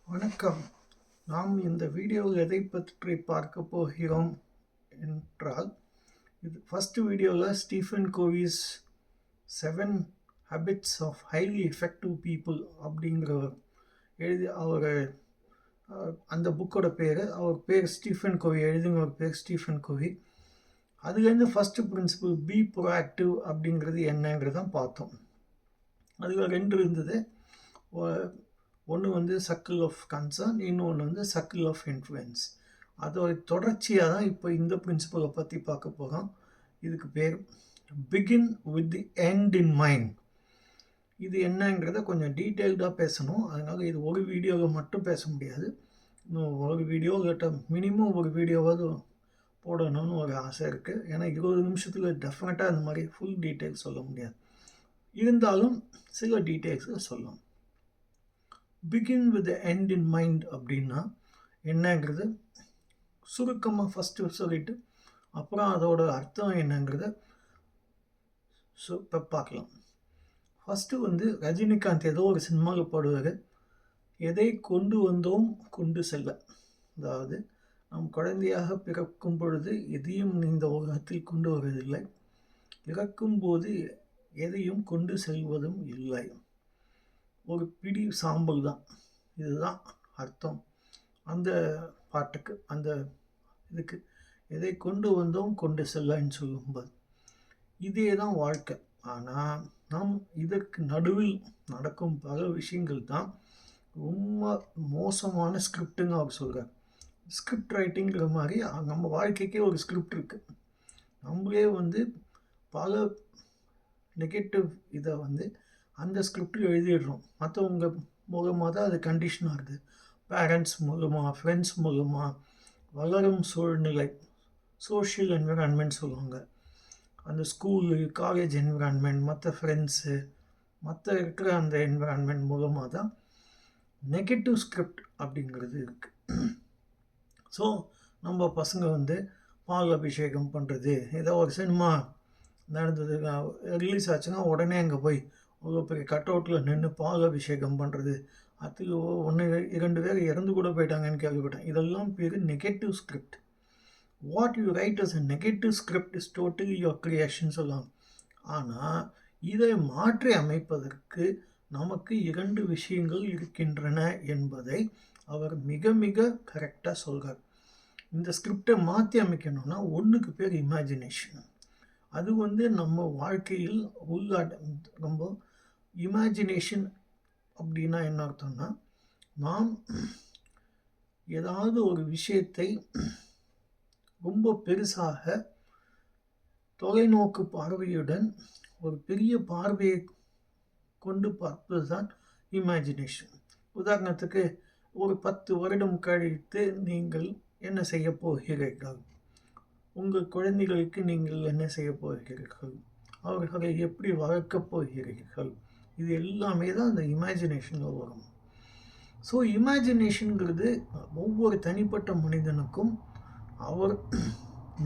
வணக்கம். நாம் இந்த வீடியோவில் எதை பற்றி பார்க்க போகிறோம் என்றால், இது ஃபர்ஸ்ட் வீடியோவில் Stephen Covey's 7 habits of highly effective people அப்படிங்கிற அவர் அந்த புக்கோட அவர் பேர் ஸ்டீஃபன் கோவி, எழுதினவர் பேர் ஸ்டீஃபன் கோவி. அதுலேருந்து ஃபஸ்ட்டு பிரின்சிபிள் பி ப்ரோஆக்டிவ் அப்படிங்கிறது என்னங்கிறதான் பார்த்தோம். அதில் 2 இருந்தது. ஒன்று சர்க்கிள் ஆஃப் கன்சர்ன், இன்னொன்று சர்க்கிள் ஆஃப் இன்ஃப்ளூயன்ஸ். அதோட தொடர்ச்சியாக தான் இப்போ இந்த பிரின்சிபலை பற்றி பார்க்க போகிறோம். இதுக்கு பேர் begin with the end in mind. இது என்னங்கிறத கொஞ்சம் டீட்டெயில்டாக பேசணும். அதனால் இது ஒரு வீடியோவில் மட்டும் பேச முடியாது. இன்னும் ஒரு வீடியோ கிட்ட மினிமம் ஒரு வீடியோவாவது போடணும்னு ஒரு ஆசை இருக்குது. ஏன்னா 20 நிமிஷத்தில் டெஃபினட்டாக இந்த மாதிரி ஃபுல் டீட்டெயில்ஸ் சொல்ல முடியாது. இருந்தாலும் சில டீட்டெயில்ஸை சொல்லணும். Begin with the end in mind அப்படின்னா என்னங்கிறது சுருக்கமாக ஃபஸ்ட்டு சொல்லிட்டு அப்புறம் அதோட அர்த்தம் என்னங்கிறத இப்போ பார்க்கலாம். ஃபஸ்ட்டு ரஜினிகாந்த் ஏதோ ஒரு சினிமாவில் பாடுவார், எதை கொண்டு வந்தோம் கொண்டு செல்ல. அதாவது நாம் குழந்தையாக பிறக்கும் பொழுது எதையும் இந்த உலகத்தில் கொண்டு வருவதில்லை, இறக்கும்போது எதையும் கொண்டு செல்வதும் இல்லை. ஒரு பிடி சாம்பல் தான். இதுதான் அர்த்தம் அந்த பாட்டுக்கு, அந்த இதுக்கு. எதை கொண்டு வந்தோம் கொண்டு செல்லன்னு சொல்லும்போது இதே தான் வாழ்க்கை. ஆனால் நாம் இதற்கு நடுவில் நடக்கும் பல விஷயங்கள் தான் ரொம்ப மோசமான ஸ்கிரிப்டுன்னு அவர் சொல்கிறார். ஸ்கிரிப்ட் ரைட்டிங்கிற மாதிரி நம்ம வாழ்க்கைக்கே ஒரு ஸ்கிரிப்ட் இருக்குது. நம்மளே பல நெகட்டிவ் இதை அந்த ஸ்கிரிப்டில் எழுதிடுறோம். மற்றவங்க மூலமாக தான் அது கண்டிஷன் ஆகுது. பேரண்ட்ஸ் மூலமாக, ஃப்ரெண்ட்ஸ் மூலமாக, வளரும் சூழ்நிலை, சோஷியல் என்விரான்மெண்ட் சொல்லுவாங்க. அந்த ஸ்கூலு, காலேஜ் என்விரான்மெண்ட், மற்ற ஃப்ரெண்ட்ஸு, மற்ற இருக்கிற அந்த என்விரான்மெண்ட் மூலமாக தான் நெகட்டிவ் ஸ்கிரிப்ட் அப்படிங்கிறது இருக்குது. ஸோ நம்ம பசங்க பால் அபிஷேகம் பண்ணுறது, ஏதோ ஒரு சினிமா நடந்தது ரிலீஸ் ஆச்சுன்னா உடனே அங்கே போய் அவ்வளோ பெரிய கட் அவுட்டில் நின்று பால் அபிஷேகம் பண்ணுறது, அதுக்கு 1-2 பேர் இறந்து கூட போயிட்டாங்கன்னு கேள்விப்பட்டேன். இதெல்லாம் பேர் negative script. What you write as a negative script is totally your creation சொல்லலாம். ஆனால் இதை மாற்றி அமைப்பதற்கு நமக்கு 2 விஷயங்கள் இருக்கின்றன என்பதை அவர் மிக மிக கரெக்டாக சொல்கிறார். இந்த ஸ்கிரிப்டை மாற்றி அமைக்கணும்னா ஒன்றுக்கு பேர் இமேஜினேஷன். அது நம்ம வாழ்க்கையில் ரொம்ப இமேஜினேஷன் அப்படின்னா என்ன அர்த்தம்னா, நாம் ஏதாவது ஒரு விஷயத்தை ரொம்ப பெருசாக தொலைநோக்கு பார்வையுடன் ஒரு பெரிய பார்வையை கொண்டு பார்ப்பது தான் இமேஜினேஷன். உதாரணத்துக்கு ஒரு 10 வருடம் கழித்து நீங்கள் என்ன செய்ய போகிறீர்கள், உங்கள் குழந்தைகளுக்கு நீங்கள் என்ன செய்ய போகிறீர்கள், அவர்களை எப்படி வளர்க்கப் போகிறீர்கள், இது எல்லாமே தான் அந்த இமேஜினேஷனில் வரும். ஸோ இமேஜினேஷனுங்கிறது ஒவ்வொரு தனிப்பட்ட மனிதனுக்கும் அவர்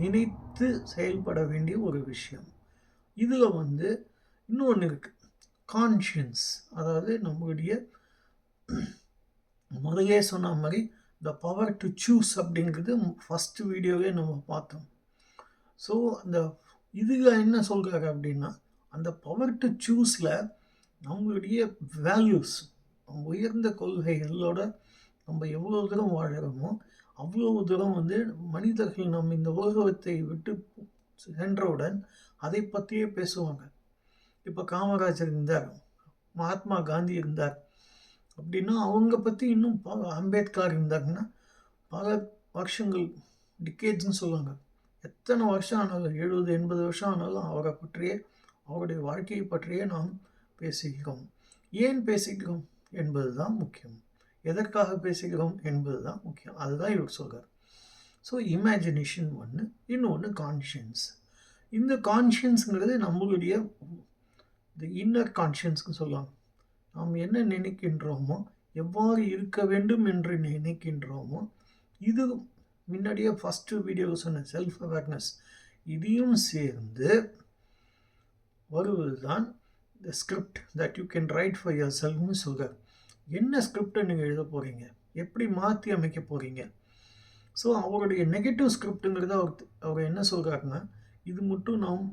நினைத்து செயல்பட வேண்டிய ஒரு விஷயம். இதில் இன்னொன்று இருக்குது, கான்ஷியன்ஸ். அதாவது நம்மளுடைய முதலே சொன்ன மாதிரி த பவர் டு சூஸ் அப்படிங்கிறது ஃபஸ்ட்டு வீடியோவே நம்ம பார்த்தோம். ஸோ அந்த இதில் என்ன சொல்கிறாரு அப்படின்னா, அந்த பவர் டு சூஸில் நம்மளுடைய வேல்யூஸ், உயர்ந்த கொள்கைகளோட நம்ம எவ்வளோ தூரம் வாழறோமோ அவ்வளோ தூரம் மனிதர்கள் நம்ம இந்த உலகத்தை விட்டு சென்றவுடன் அதை பற்றியே பேசுவாங்க. இப்போ காமராஜர் இருந்தார், மகாத்மா காந்தி இருந்தார் அப்படின்னா அவங்க பற்றி இன்னும் அம்பேத்கர் இருந்தாங்கன்னா பல வருஷங்கள், டிகேட்ஸ்ன்னு சொல்லுவாங்க, எத்தனை வருஷம் ஆனாலும் 70-80 வருஷம் ஆனாலும் அவரை பற்றியே, அவருடைய வாழ்க்கையை பற்றியே நாம் பேசுகிறோம். ஏன் பேசுகிறோம் என்பது தான் முக்கியம், எதற்காக பேசுகிறோம் என்பது தான் முக்கியம். அதுதான் இவர் சொல்கிறார். ஸோ இமேஜினேஷன் ஒன்று, இன்னொன்று கான்ஷியன்ஸ். இந்த கான்ஷியன்ஸுங்கிறது நம்மளுடைய இந்த இன்னர் கான்ஷியன்ஸ்னு சொல்லுவாங்க. நாம் என்ன நினைக்கின்றோமோ, எவ்வாறு இருக்க வேண்டும் என்று நினைக்கின்றோமோ, இது முன்னாடியே ஃபஸ்ட்டு வீடியோவில் சொன்ன செல்ஃப் அவேர்னஸ், இதையும் சேர்ந்து வருவது தான் the script that you can write for your செல்ஃப்னு சொல்கிறார். என்ன ஸ்கிரிப்டை நீங்கள் எழுத போகிறீங்க, எப்படி மாற்றி அமைக்க போகிறீங்க? ஸோ அவருடைய நெகட்டிவ் ஸ்கிரிப்ட்டுங்கிறத அவர் என்ன சொல்கிறாருன்னா, இது மட்டும் நாம்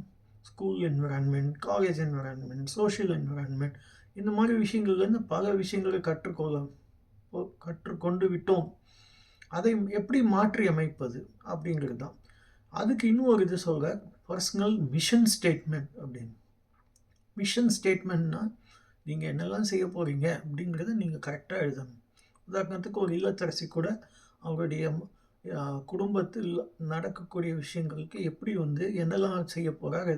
school environment, college environment, social environment இந்த மாதிரி விஷயங்கள்லேருந்து பல விஷயங்களை கற்றுக்கொண்டு விட்டோம். அதை எப்படி மாற்றி அமைப்பது அப்படிங்கிறது தான். அதுக்கு இன்னும் ஒரு இது சொல்கிறார், பர்சனல் மிஷன் ஸ்டேட்மெண்ட் அப்படின்னு. மிஷன் ஸ்டேட்மெண்ட்னா நீங்கள் என்னெல்லாம் செய்ய போகிறீங்க அப்படிங்கிறத நீங்கள் கரெக்டாக எழுதணும். உதாரணத்துக்கு ஒரு இல்லத்தரசி கூட அவருடைய குடும்பத்தில் நடக்கக்கூடிய விஷயங்களுக்கு எப்படி வந்து என்னெல்லாம் செய்ய போகிறார்,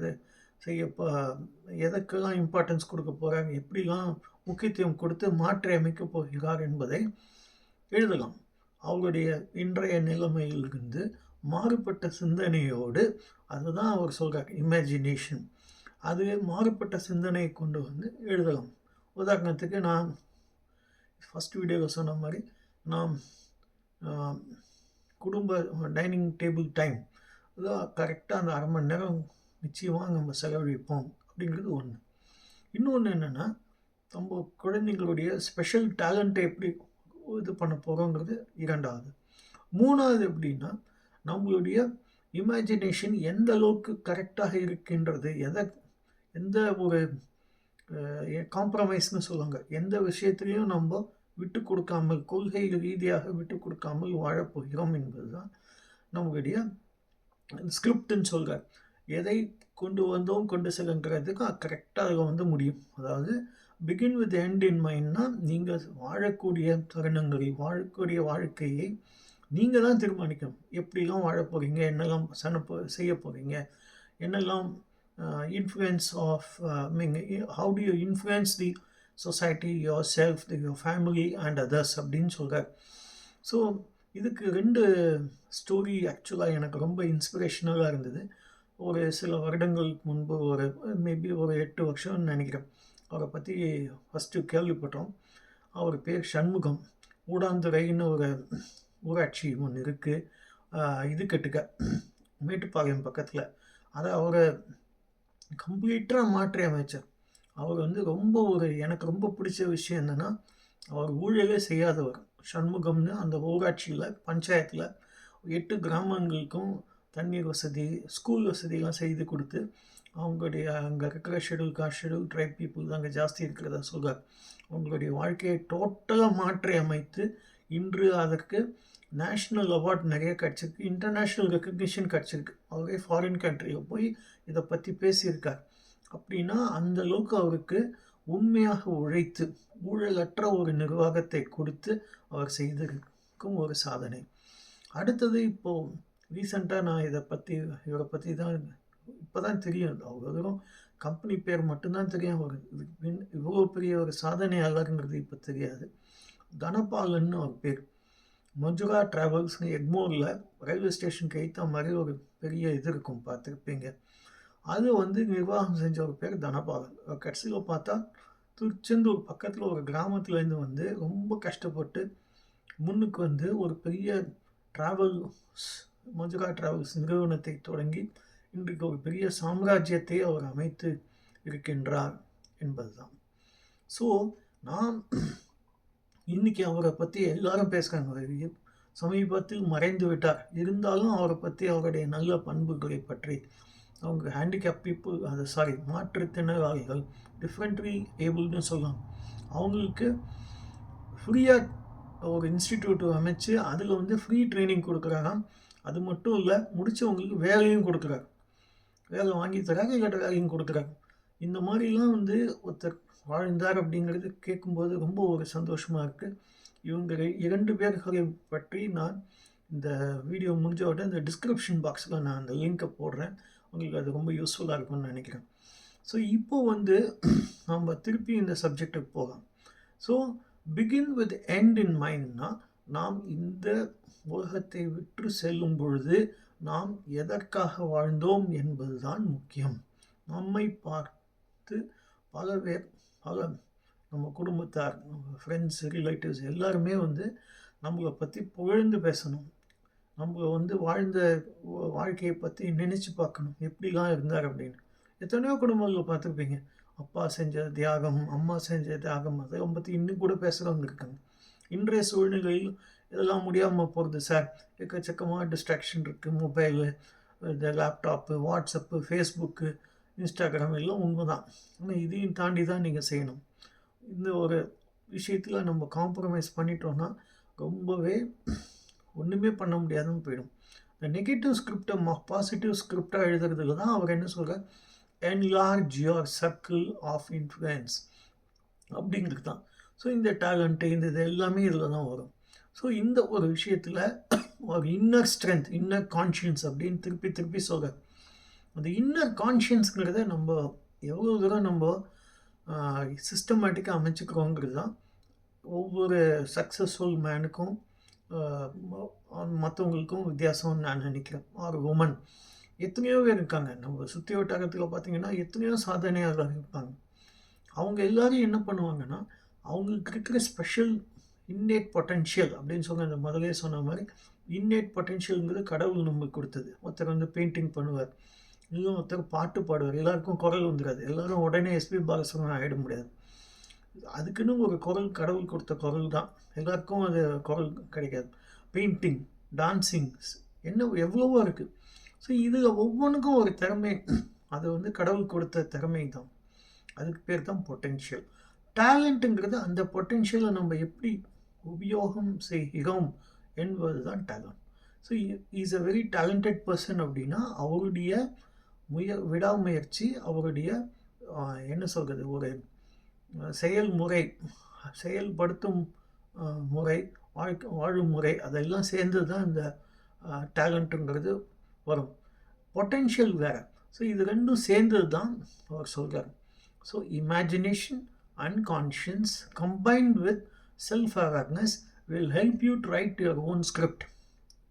எதற்கெல்லாம் இம்பார்ட்டன்ஸ் கொடுக்க போகிறார், எப்படிலாம் முக்கியத்துவம் கொடுத்து மாற்றி அமைக்கப் போகிறார் என்பதை எழுதலாம். அவருடைய இன்றைய நிலைமையிலிருந்து மாறுபட்ட சிந்தனையோடு, அதுதான் அவர் சொல்கிறார் இமேஜினேஷன். அது மாறுபட்ட சிந்தனையை கொண்டு வந்து எழுதலாம். உதாரணத்துக்கு நான் ஃபஸ்ட் வீடியோவில் சொன்ன மாதிரி, நாம் குடும்ப டைனிங் டேபிள் டைம் அதான் கரெக்டாக அந்த 1/2 மணி நேரம் நிச்சயமாக நம்ம செலவழிப்போம் அப்படிங்கிறது ஒன்று. இன்னொன்று என்னென்னா, நம்ம குழந்தைங்களுடைய ஸ்பெஷல் டேலண்ட்டை எப்படி இது பண்ண போகிறோங்கிறது 2வது. 3வது எப்படின்னா, நம்மளுடைய இமேஜினேஷன் எந்த அளவுக்கு கரெக்டாக இருக்கின்றது, எந்த ஒரு காம்ப்ரமைஸ்னு சொல்லுவாங்க, எந்த விஷயத்துலையும் நம்ம விட்டு கொடுக்காமல், கொள்கை ரீதியாக விட்டு கொடுக்காமல் வாழப்போகிறோம் என்பது தான் நம்மளுடைய ஸ்கிரிப்டுன்னு சொல்கிறார். எதை கொண்டு வந்தோம் கொண்டு செல்லுங்கிறதுக்கு கரெக்டாக அதில் வந்து முடியும். அதாவது பிகின் வித் எண்ட் இன் மைண்ட்னா, நீங்கள் வாழக்கூடிய தருணங்களில் வாழக்கூடிய வாழ்க்கையை நீங்கள் தான் தீர்மானிக்கணும். எப்படிலாம் வாழ போகிறீங்க, என்னெல்லாம் செய்ய போகிறீங்க, என்னெல்லாம் influence of how do you influence the society, yourself, your family and others அப்படின்னு சொல்கிறார். ஸோ இதுக்கு 2 ஸ்டோரி ஆக்சுவலாக எனக்கு ரொம்ப இன்ஸ்பிரேஷனலாக இருந்தது. ஒரு சில வருடங்களுக்கு முன்பு, மேபி ஒரு 8 வருஷம்னு நினைக்கிறேன், அவரை பற்றி ஃபஸ்ட்டு கேள்விப்பட்டோம். அவர் பேர் சண்முகம். ஊடாந்துறைன்னு ஒரு ஊராட்சி ஒன்று இருக்குது, இது கட்டுக்க மேட்டுப்பாளையம் பக்கத்தில். அதை அவரை கம்ப்ளீட்டாக மாற்றி அமைச்சார். அவர் வந்து எனக்கு ரொம்ப பிடிச்ச விஷயம் என்னென்னா, அவர் ஊழலே செய்யாதவர். சண்முகம்னு அந்த ஊராட்சியில் பஞ்சாயத்தில் 8 கிராமங்களுக்கும் தண்ணீர் வசதி, ஸ்கூல் வசதியெல்லாம் செய்து கொடுத்து, அவங்களுடைய அங்கே இருக்கிற ஷெடியூல் ட்ரைப் பீப்புள் அங்கே ஜாஸ்தி இருக்கிறதா சொல்கிறார். அவங்களுடைய வாழ்க்கையை டோட்டலாக மாற்றி அமைத்து இன்று அதற்கு நேஷ்னல் அவார்ட் நிறைய கிடச்சிருக்கு, இன்டர்நேஷ்னல் ரெக்கக்னிஷன் கிடச்சிருக்கு. அவரே ஃபாரின் கண்ட்ரியில் போய் இதை பற்றி பேசியிருக்கார். அப்படின்னா அந்த அளவுக்கு அவருக்கு உண்மையாக உழைத்து ஊழலற்ற ஒரு நிர்வாகத்தை கொடுத்து அவர் செய்திருக்கும் ஒரு சாதனை. அடுத்தது இப்போது ரீசெண்டாக நான் இவரை பற்றி தான் இப்போ தான் தெரியும். வெறும் கம்பெனி பேர் மட்டும்தான் தெரியும். அவர் இவ்வளோ பெரிய ஒரு சாதனையாளருங்கிறது இப்போ தெரியாது. தனபாலன்னு அவர் பேர். மஞ்சுரா ட்ராவல்ஸ் எக்மோரில் ரயில்வே ஸ்டேஷனுக்கு ஏற்ற மாதிரி ஒரு பெரிய இது இருக்கும், பார்த்துருப்பீங்க. அது வந்து நிர்வாகம் செஞ்ச ஒரு பேர் தனபாலன். கடைசியில் பார்த்தா திருச்செந்தூர் பக்கத்தில் ஒரு கிராமத்துலேருந்து வந்து ரொம்ப கஷ்டப்பட்டு முன்னுக்கு வந்து ஒரு பெரிய மஞ்சுரா ட்ராவல்ஸ் நிறுவனத்தை தொடங்கி இன்றைக்கு ஒரு பெரிய சாம்ராஜ்யத்தை அவர் அமைத்து இருக்கின்றார் என்பது தான். ஸோ நான் இன்னைக்கு அவரை பற்றி எல்லாரும் பேசுகிறாங்க. சமீபத்தில் மறைந்து விட்டார், இருந்தாலும் அவரை பற்றி, அவருடைய நல்ல பண்புகளை பற்றி, அவங்க ஹேண்டிகேப் பீப்புள், மாற்றுத்திறனாளிகள், டிஃப்ரெண்ட்லி ஏபிள்னு சொல்லலாம், அவங்களுக்கு ஃப்ரீயாக ஒரு இன்ஸ்டிடியூட் அமைச்சு அதில் வந்து ஃப்ரீ ட்ரைனிங் கொடுக்குறாராம். அது மட்டும் இல்லை, முடித்தவங்களுக்கு வேலையும் கொடுக்குறாரு. வேலை வாங்கி தராங்க, இல்லாட்ட வேலையும் கொடுக்குறாங்க. இந்த மாதிரிலாம் வந்து ஒருத்தர் வாழ்ந்தார் அப்படிங்கிறது கேட்கும்போது ரொம்ப ஒரு சந்தோஷமாக இருக்குது. இவங்க 2 பேர்களை பற்றி நான் இந்த வீடியோ முடிஞ்சோட இந்த டிஸ்கிரிப்ஷன் பாக்ஸில் நான் அந்த லிங்கை போடுறேன். உங்களுக்கு அது ரொம்ப யூஸ்ஃபுல்லாக இருக்கும்னு நினைக்கிறேன். ஸோ இப்போது வந்து நம்ம திருப்பி இந்த சப்ஜெக்டுக்கு போகலாம். So begin with end in மைண்ட்னா, நாம் இந்த உலகத்தை விட்டு செல்லும் பொழுது நாம் எதற்காக வாழ்ந்தோம் என்பதுதான் முக்கியம். நம்மை பார்த்து பல நம்ம குடும்பத்தார், நம்ம ஃப்ரெண்ட்ஸ், ரிலேட்டிவ்ஸ் எல்லாருமே வந்து நம்மளை பற்றி புகழ்ந்து பேசணும். நம்ம வந்து வாழ்ந்த வாழ்க்கையை பற்றி நினச்சி பார்க்கணும், எப்படிலாம் இருந்தார் அப்படின்னு. எத்தனையோ குடும்பங்களில் பார்த்துருப்பீங்க, அப்பா செஞ்ச தியாகம், அம்மா செஞ்ச தியாகம், அதை பற்றி இன்னும் கூட பேசுகிறவங்க இருக்காங்க. இன்றைய சூழ்நிலையில் இதெல்லாம் முடியாமல் போகிறது சார். எக்கச்சக்கமாக டிஸ்ட்ராக்ஷன் இருக்குது. மொபைலு, இந்த லேப்டாப்பு, வாட்ஸ்அப்பு, ஃபேஸ்புக்கு, இன்ஸ்டாகிராம் எல்லாம் உண்மை தான். ஆனால் இதையும் தாண்டி தான் நீங்கள் செய்யணும். இந்த ஒரு விஷயத்தில் நம்ம காம்ப்ரமைஸ் பண்ணிட்டோன்னா ரொம்பவே ஒன்றுமே பண்ண முடியாதுன்னு போயிடும். இந்த நெகட்டிவ் ஸ்கிரிப்டை பாசிட்டிவ் ஸ்கிரிப்டாக எழுதுறதுக்கு தான் அவர் என்ன சொல்கிறார், enlarge your circle of influence அப்படிங்கிறது தான். ஸோ இந்த டேலண்ட்டு இந்த இது எல்லாமே இதில் தான் வரும். ஸோ இந்த ஒரு விஷயத்தில் ஒரு இன்னர் ஸ்ட்ரென்த், இன்னர் கான்ஷியன்ஸ் அப்படின்னு திருப்பி திருப்பி சொல்கிற அந்த இன்னர் கான்ஷியன்ஸுங்கிறத நம்ம எவ்வளோ தூரம் நம்ம சிஸ்டமேட்டிக்காக அமைச்சுக்கிறோங்கிறது தான் ஒவ்வொரு சக்ஸஸ்ஃபுல் மேனுக்கும் மற்றவங்களுக்கும் வித்தியாசம்னு நான் நினைக்கிறேன். ஒரு உமன் எத்தனையோ பேர் இருக்காங்க நம்ம சுற்றி வட்டாரத்தில் பார்த்தீங்கன்னா, எத்தனையோ சாதனையாளர்கள் இருப்பாங்க. அவங்க எல்லோரும் என்ன பண்ணுவாங்கன்னா, அவங்களுக்கு இருக்கிற ஸ்பெஷல் இன்னேட் பொட்டென்ஷியல் அப்படின்னு சொல்லி அந்த முதலே சொன்ன மாதிரி இன்னேட் பொட்டென்ஷியலுங்கிறது கடவுள் நமக்கு கொடுத்தது. ஒருத்தர் வந்து பெயிண்டிங் பண்ணுவார், இன்னும் ஒருத்தர் பாட்டு பாடுவார். எல்லாருக்கும் குரல் வந்துடாது, எல்லோரும் உடனே எஸ்பி பாலசுப்ரமணியன் ஆகிட முடியாது. அதுக்குன்னு ஒரு குரல் கடவுள் கொடுத்த குரல் தான், எல்லாருக்கும் அது குரல் கிடைக்காது. பெயிண்டிங், டான்ஸிங், என்ன எவ்வளவோ இருக்குது. ஸோ இதில் ஒவ்வொன்றுக்கும் ஒரு திறமை, அது வந்து கடவுள் கொடுத்த திறமை தான். அதுக்கு பேர் தான் பொட்டென்ஷியல். டேலண்ட்டுங்கிறது அந்த பொட்டென்ஷியலை நம்ம எப்படி உபயோகம் செய்கிறோம் என்பது தான் talent. So is a very talented person அப்படின்னா அவருடைய விடாமுயற்சி, அவருடைய என்ன சொல்கிறது, ஒரு செயல்முறை, செயல்படுத்தும் முறை, வாழும் முறை, அதெல்லாம் சேர்ந்து தான் இந்த டேலண்ட்டுங்கிறது வரும். பொட்டென்ஷியல் வேறு. ஸோ இது ரெண்டும் சேர்ந்தது தான் அவர் சொல்கிறார். So imagination and conscience combined with self awareness will help you to right your own script.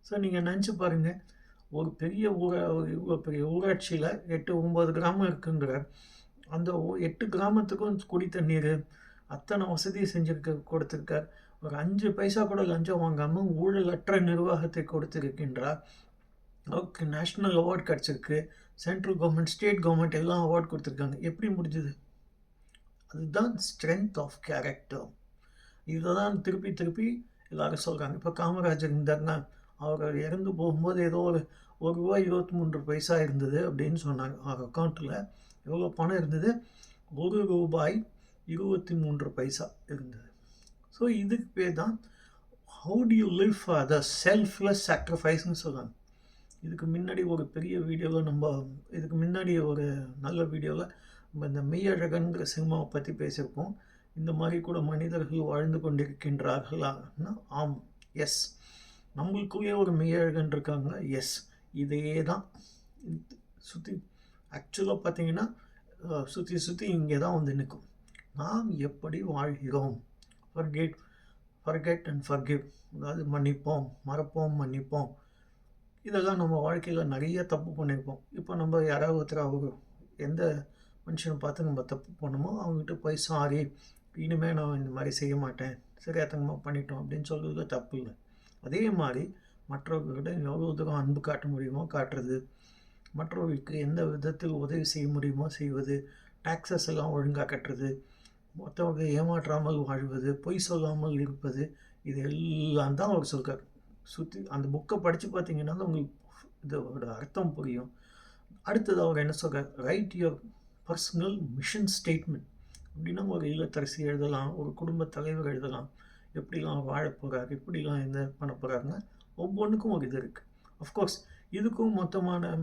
So நீங்கள் நினச்சி பாருங்கள், ஒரு பெரிய இவ்வளோ பெரிய ஊராட்சியில் 8-9 கிராமம் இருக்குங்கிறார். அந்த 8 கிராமத்துக்கும் குடி தண்ணீர் அத்தனை வசதி கொடுத்துருக்கார். ஒரு 5 பைசா கூட லஞ்சம் வாங்காமல் ஊழலற்ற நிர்வாகத்தை கொடுத்துருக்கின்றார். அவருக்கு நேஷ்னல் அவார்டு கிடச்சிருக்கு. சென்ட்ரல் கவர்மெண்ட், ஸ்டேட் கவர்மெண்ட் எல்லாம் அவார்டு கொடுத்துருக்காங்க. எப்படி முடிஞ்சுது? அதுதான் ஸ்ட்ரென்த் ஆஃப் கேரக்டர். இதை தான் திருப்பி திருப்பி எல்லாரும் சொல்கிறாங்க. இப்போ காமராஜர் இருந்தார்னா, அவர் இறந்து போகும்போது ஏதோ ஒரு ₹1.23 இருந்தது அப்படின்னு சொன்னாங்க. அவர் அக்கௌண்ட்டில் எவ்வளோ பணம் இருந்தது? ₹1.23 இருந்தது. ஸோ இதுக்கு பேர் தான் how do you live for the selfless சாக்ரிஃபைஸ்ன்னு சொல்கிறாங்க. இதுக்கு முன்னாடி ஒரு பெரிய வீடியோவில் இதுக்கு முன்னாடி ஒரு நல்ல வீடியோவில் நம்ம இந்த மெய்யழகன்கிற சினிமாவை பற்றி பேசியிருப்போம். இந்த மாதிரி கூட மனிதர்கள் வாழ்ந்து கொண்டிருக்கின்றார்களான்னா ஆம், எஸ். நம்மளுக்குள்ளே ஒரு மெய்யழகன் இருக்காங்க, எஸ். இதே தான் சுற்றி ஆக்சுவலாக பார்த்தீங்கன்னா சுற்றி சுற்றி இங்கே தான் வந்து நிற்கும். நாம் எப்படி வாழ்கிறோம்? ஃபர்கெட் அண்ட் ஃபர்கிவ், அதாவது மன்னிப்போம், மறப்போம், மன்னிப்போம். இதெல்லாம் நம்ம வாழ்க்கையில் நிறைய தப்பு பண்ணியிருப்போம். இப்போ நம்ம யாராவது ஒருத்தர் எந்த மனுஷனை பார்த்து நம்ம தப்பு பண்ணோமோ அவங்ககிட்ட போய் சாரி, இனிமேல் நான் இந்த மாதிரி செய்ய மாட்டேன், சரியாத்தங்கமாக பண்ணிட்டோம் அப்படின்னு சொல்கிறது தப்பு இல்லை. அதே மாதிரி மற்றவர்கிட்ட எவ்வளோ தூரம் அன்பு காட்ட முடியுமோ காட்டுறது, மற்றவர்களுக்கு எந்த விதத்தில் உதவி செய்ய முடியுமோ செய்வது, டாக்ஸஸ் எல்லாம் ஒழுங்காக கட்டுறது, மற்றவங்க ஏமாற்றாமல் வாழ்வது, பொய் சொல்லாமல் இருப்பது, இது எல்லாம் தான் அவர் சொல்கிறார். சுற்றி அந்த புக்கை படித்து பார்த்தீங்கன்னா உங்களுக்கு இதோட அர்த்தம் புரியும். அடுத்தது அவர் என்ன சொல்கிறார், right your personal mission statement. அப்படின்னா ஒரு இல்லத்தரசி எழுதலாம், ஒரு குடும்ப தலைவர் எழுதலாம், எப்படிலாம் வாழ போகிறார், எப்படிலாம் என்ன பண்ண போகிறாருன்னா ஒவ்வொன்றுக்கும் ஒரு இது இருக்குது. அஃப்கோர்ஸ் இதுக்கும்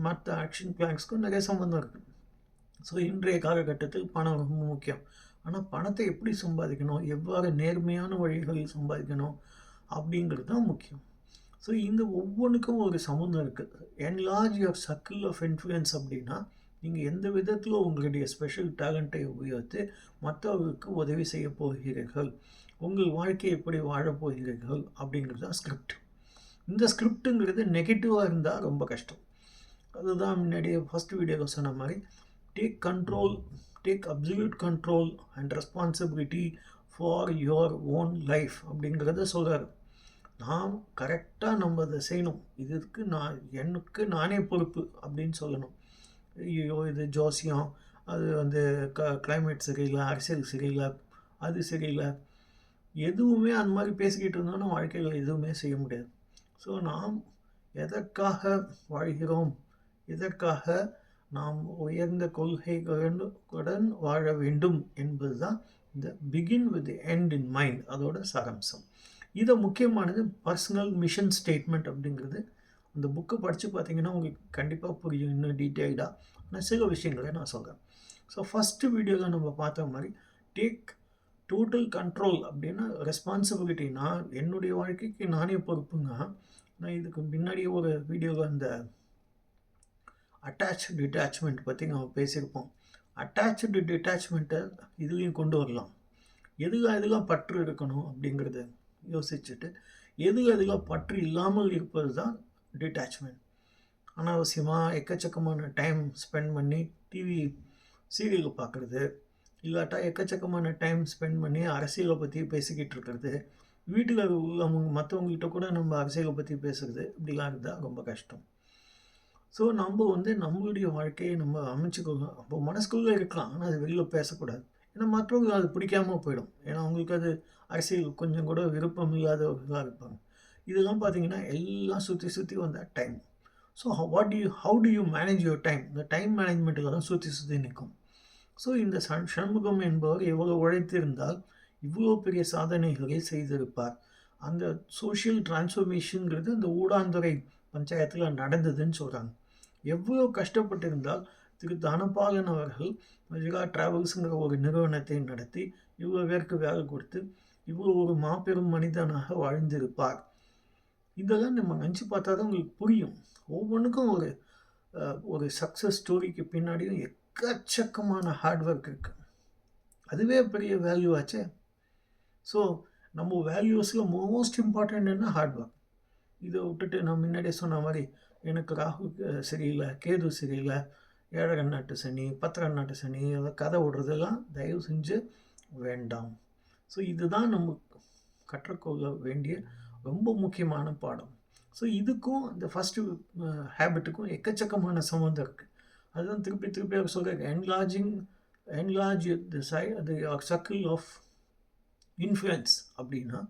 மற்ற ஆக்ஷன் பிளான்ஸ்க்கும் நிறைய சம்மந்தம் இருக்குது. ஸோ இன்றைய காலகட்டத்தில் பணம் ரொம்ப முக்கியம். ஆனால் பணத்தை எப்படி சம்பாதிக்கணும், எவ்வாறு நேர்மையான வழிகளில் சம்பாதிக்கணும் அப்படிங்கிறது தான் முக்கியம். ஸோ இந்த ஒவ்வொன்றுக்கும் ஒரு சம்மந்தம் இருக்குது. Enlarge your circle of influence அப்படின்னா நீங்கள் எந்த விதத்தில் உங்களுடைய ஸ்பெஷல் டேலண்ட்டை உபயோகித்து மற்றவர்களுக்கு உதவி செய்ய போகிறீர்கள், உங்கள் வாழ்க்கையை எப்படி வாழப்போகிறீர்கள் அப்படிங்கிறது தான் ஸ்கிரிப்ட். இந்த ஸ்கிரிப்டுங்கிறது நெகட்டிவாக இருந்தால் ரொம்ப கஷ்டம். அதுதான் முன்னாடியே ஃபஸ்ட் வீடியோவில் சொன்ன மாதிரி take absolute control and responsibility for your own life அப்படிங்கிறத சொல்கிறார். நாம் கரெக்டாக நம்ம அதை செய்யணும், இதுக்கு எனக்கு நானே பொறுப்பு அப்படின்னு சொல்லணும். ஐயோ இது ஜோசியம், அது வந்து கிளைமேட் சரியில்லை, அரசியல் சரியில்லை, அது சரியில்லை, எதுவுமே அந்த மாதிரி பேசிக்கிட்டு இருந்தோம்னா வாழ்க்கையில் எதுவுமே செய்ய முடியாது. ஸோ நாம் எதற்காக வாழ்கிறோம், எதற்காக நாம் உயர்ந்த கொள்கைகளுடன் வாழ வேண்டும் என்பது தான் இந்த begin with end in mind அதோட சாராம்சம். இதை முக்கியமானது பர்சனல் மிஷன் ஸ்டேட்மெண்ட் அப்படிங்கிறது. அந்த புக்கை படித்து பார்த்தீங்கன்னா உங்களுக்கு கண்டிப்பாக புரியும் இன்னும் டீட்டெயில்டாக. ஆனால் சில விஷயங்களை நான் சொல்கிறேன். ஸோ ஃபஸ்ட்டு வீடியோவில் நம்ம பார்த்த மாதிரி டேக் டோட்டல் கண்ட்ரோல் அப்படின்னா ரெஸ்பான்சிபிலிட்டி. நான் என்னுடைய வாழ்க்கைக்கு நானே பொறுப்புங்க. நான் இதுக்கு முன்னாடி ஒரு வீடியோவில் அந்த அட்டாச்சு டிட்டாச்மெண்ட் பற்றி நம்ம பேசியிருப்போம். அட்டாச்சு டிட்டாச்மெண்ட்டை இதுலேயும் கொண்டு வரலாம். எதுலாம் பற்று இருக்கணும் அப்படிங்கிறத யோசிச்சுட்டு எதுலாம் பற்று இல்லாமல் இருப்பது தான் டிட்டாச்மெண்ட். அனாவசியமாக எக்கச்சக்கமான டைம் ஸ்பெண்ட் பண்ணி டிவி சீரியல் பார்க்குறது, இல்லாட்டா எக்கச்சக்கமான டைம் ஸ்பெண்ட் பண்ணி அரசியலை பற்றி பேசிக்கிட்டு இருக்கிறது, வீட்டில் அவங்க மற்றவங்ககிட்ட கூட நம்ம அரசியலை பற்றி பேசுகிறது, இப்படிலாம் இருந்தால் ரொம்ப கஷ்டம். ஸோ நம்ம நம்மளுடைய வாழ்க்கையை நம்ம அமைச்சுக்கோங்க. அப்போ மனசுக்குள்ளே இருக்கலாம், ஆனால் அது வெளியில் பேசக்கூடாது. ஏன்னா மற்றவங்க அது பிடிக்காமல் போயிடும். ஏன்னா அவங்களுக்கு அது அரசியல் கொஞ்சம் கூட விருப்பம் இல்லாதவர்களாக இருப்பாங்க. இதெல்லாம் பார்த்தீங்கன்னா எல்லாம் சுற்றி வந்த time. So how do you manage your time? இந்த டைம் மேனேஜ்மெண்ட்டில் தான் சுற்றி நிற்கும். ஸோ இந்த சண்முகம் என்பவர் எவ்வளோ உழைத்திருந்தால் இவ்வளோ பெரிய சாதனைகளை செய்திருப்பார். அந்த சோஷியல் டிரான்ஸ்ஃபர்மேஷனுங்கிறது இந்த ஊடாந்துறை பஞ்சாயத்தில் நடந்ததுன்னு சொல்கிறாங்க. எவ்வளோ கஷ்டப்பட்டிருந்தால் திரு தனபாலன் அவர்கள் விஜயா டிராவல்ஸுங்கிற ஒரு நிறுவனத்தை நடத்தி இவ்வளோ பேருக்கு வேலை கொடுத்து இவ்வளோ ஒரு மாபெரும் மனிதனாக வாழ்ந்திருப்பார். இதெல்லாம் நம்ம நினச்சி பார்த்தா தான் உங்களுக்கு புரியும். ஒவ்வொன்றுக்கும் ஒரு சக்ஸஸ் ஸ்டோரிக்கு பின்னாடியும் எக்கச்சக்கமான ஹார்ட் ஒர்க் இருக்குது. அதுவே பெரிய வேல்யூ ஆச்சே. ஸோ நம்ம வேல்யூஸில் மோஸ்ட் இம்பார்ட்டண்ட் என்ன ஹார்ட் ஒர்க். இதை விட்டுட்டு நான் முன்னாடியே சொன்ன மாதிரி எனக்கு ராகு சரியில்லை, கேது சரியில்லை, 7 நாட்டு சனி, 10 நாட்டு சனி, அதை கதை விடுறதெல்லாம் தயவு செஞ்சு வேண்டாம். ஸோ இதுதான் நம்ம கற்றுக்கொள்ள வேண்டிய ரொம்ப முக்கியமான பாடம். ஸோ இதுக்கும் இந்த ஃபஸ்ட்டு ஹேபிட்டுக்கும் எக்கச்சக்கமான சம்மந்தம் இருக்குது. அதுதான் திருப்பி அவர் சொல்கிறாங்க, enlarge the circle of influence. அப்படின்னா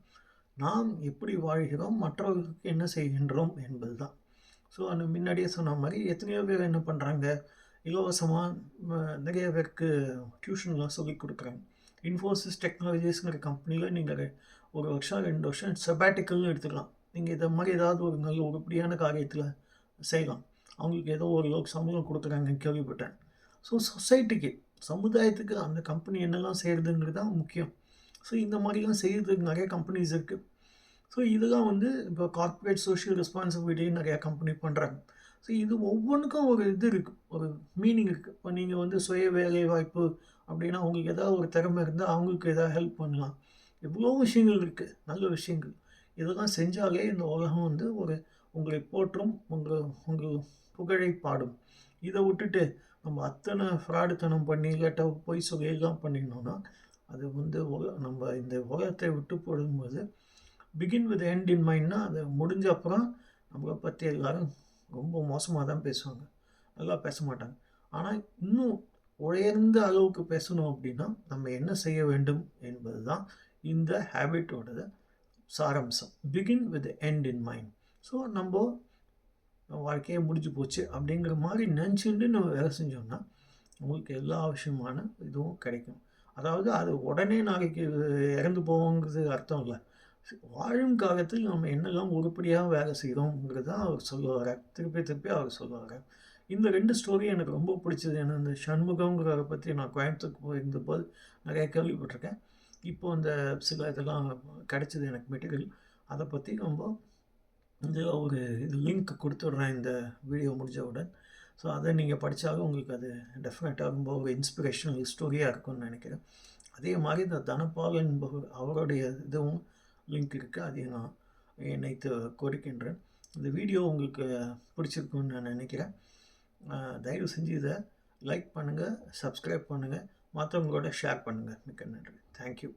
நாம் எப்படி வாழ்கிறோம், மற்றவர்களுக்கு என்ன செய்கின்றோம் என்பது தான். ஸோ அந்த முன்னாடியே சொன்ன மாதிரி எத்தனையோ பேர் என்ன பண்ணுறாங்க, இலவசமாக நிறைய பேருக்கு டியூஷன்லாம் சொல்லி கொடுக்குறாங்க. இன்ஃபோசிஸ் டெக்னாலஜிஸ்ங்கிற கம்பெனியில் நீங்கள் 1 வருஷம் 2 வருஷம் செபாட்டிக்கல்னு எடுத்துக்கலாம். நீங்கள் இதை மாதிரி ஏதாவது ஒரு நல்ல உருப்படியான காரியத்தில் செய்யலாம். அவங்களுக்கு ஏதோ ஒரு சம்பளம் கொடுக்குறாங்கன்னு கேள்விப்பட்டேன். ஸோ சொசைட்டிக்கு, சமுதாயத்துக்கு அந்த கம்பெனி என்னெல்லாம் செய்கிறதுங்கிறது தான் முக்கியம். ஸோ இந்த மாதிரிலாம் செய்கிறதுக்கு நிறைய கம்பெனிஸ் இருக்குது. ஸோ இதெல்லாம் இப்போ கார்ப்பரேட் சோஷியல் ரெஸ்பான்சிபிலிட்டின்னு நிறையா கம்பெனி பண்ணுறாங்க. ஸோ இது ஒவ்வொன்றுக்கும் ஒரு இது இருக்குது, ஒரு மீனிங் இருக்குது. இப்போ நீங்கள் சுய வேலை வாய்ப்பு அப்படின்னா உங்களுக்கு ஏதாவது ஒரு திறமை இருந்தால் அவங்களுக்கு எதாவது ஹெல்ப் பண்ணலாம். எவ்வளோ விஷயங்கள் இருக்குது, நல்ல விஷயங்கள். இதெல்லாம் செஞ்சாலே இந்த உலகம் உங்களை போற்றும், உங்கள் புகழை பாடும். இதை விட்டுட்டு நம்ம அத்தனை ஃப்ராடுத்தனம் பண்ணி இல்லாட்ட பொய் சொல்லியெல்லாம் பண்ணினோன்னா அது நம்ம இந்த உலகத்தை விட்டு போடும்போது பிகின் வித் எண்ட் இன் மைண்ட்னா அது முடிஞ்ச அப்புறம் நம்மளை பற்றி எல்லோரும் ரொம்ப மோசமாக தான் பேசுவாங்க, நல்லா பேச மாட்டாங்க. ஆனால் இன்னும் உயர்ந்த அளவுக்கு பேசணும் அப்படின்னா நம்ம என்ன செய்ய வேண்டும் என்பது தான் இந்த ஹேபிட்டோட சாராம்சம். Begin with end in mind. So நம்ம வாழ்க்கையே முடிஞ்சு போச்சு அப்படிங்கிற மாதிரி நினச்சிட்டு நம்ம வேலை செஞ்சோம்னா உங்களுக்கு எல்லா விஷயமான இதுவும் கிடைக்கும். அதாவது அது உடனே நாளைக்கு இறந்து போவோங்கிறது அர்த்தம் இல்லை. வாழும் காலத்தில் நம்ம என்னெல்லாம் உருப்படியாக வேலை செய்கிறோங்கிறது தான் அவர் சொல்லுவார். திருப்பி அவர் சொல்லுவார். இந்த 2 ஸ்டோரி எனக்கு ரொம்ப பிடிச்சது. ஏன்னா இந்த சண்முகங்கிறத பற்றி நான் கோயம்புத்தூருக்கு போயிருந்தபோது நிறைய கேள்விப்பட்டிருக்கேன். இப்போ இந்த சில இதெல்லாம் கிடைச்சிது எனக்கு மெட்டீரியல். அதை பற்றி ரொம்ப ஒரு லிங்க் கொடுத்துட்றேன் இந்த வீடியோ முடிஞ்சவுடன். ஸோ அதை நீங்கள் படித்தாலும் உங்களுக்கு அது டெஃபினட்டாக ரொம்ப ஒரு இன்ஸ்பிரேஷனல் ஸ்டோரியாக இருக்கும்னு நினைக்கிறேன். அதே மாதிரி இந்த தனபாலன் அவருடைய இதுவும் லிங்க் இருக்குது, அதையும் நான் இணைத்து கொடுக்கின்றேன். இந்த வீடியோ உங்களுக்கு பிடிச்சிருக்குன்னு நான் நினைக்கிறேன். தயவு செஞ்சு இதை லைக் பண்ணுங்கள், சப்ஸ்கிரைப் பண்ணுங்கள், மற்றவங்களோட ஷேர் பண்ணுங்கள். மிக்க நன்றி. தேங்க்யூ.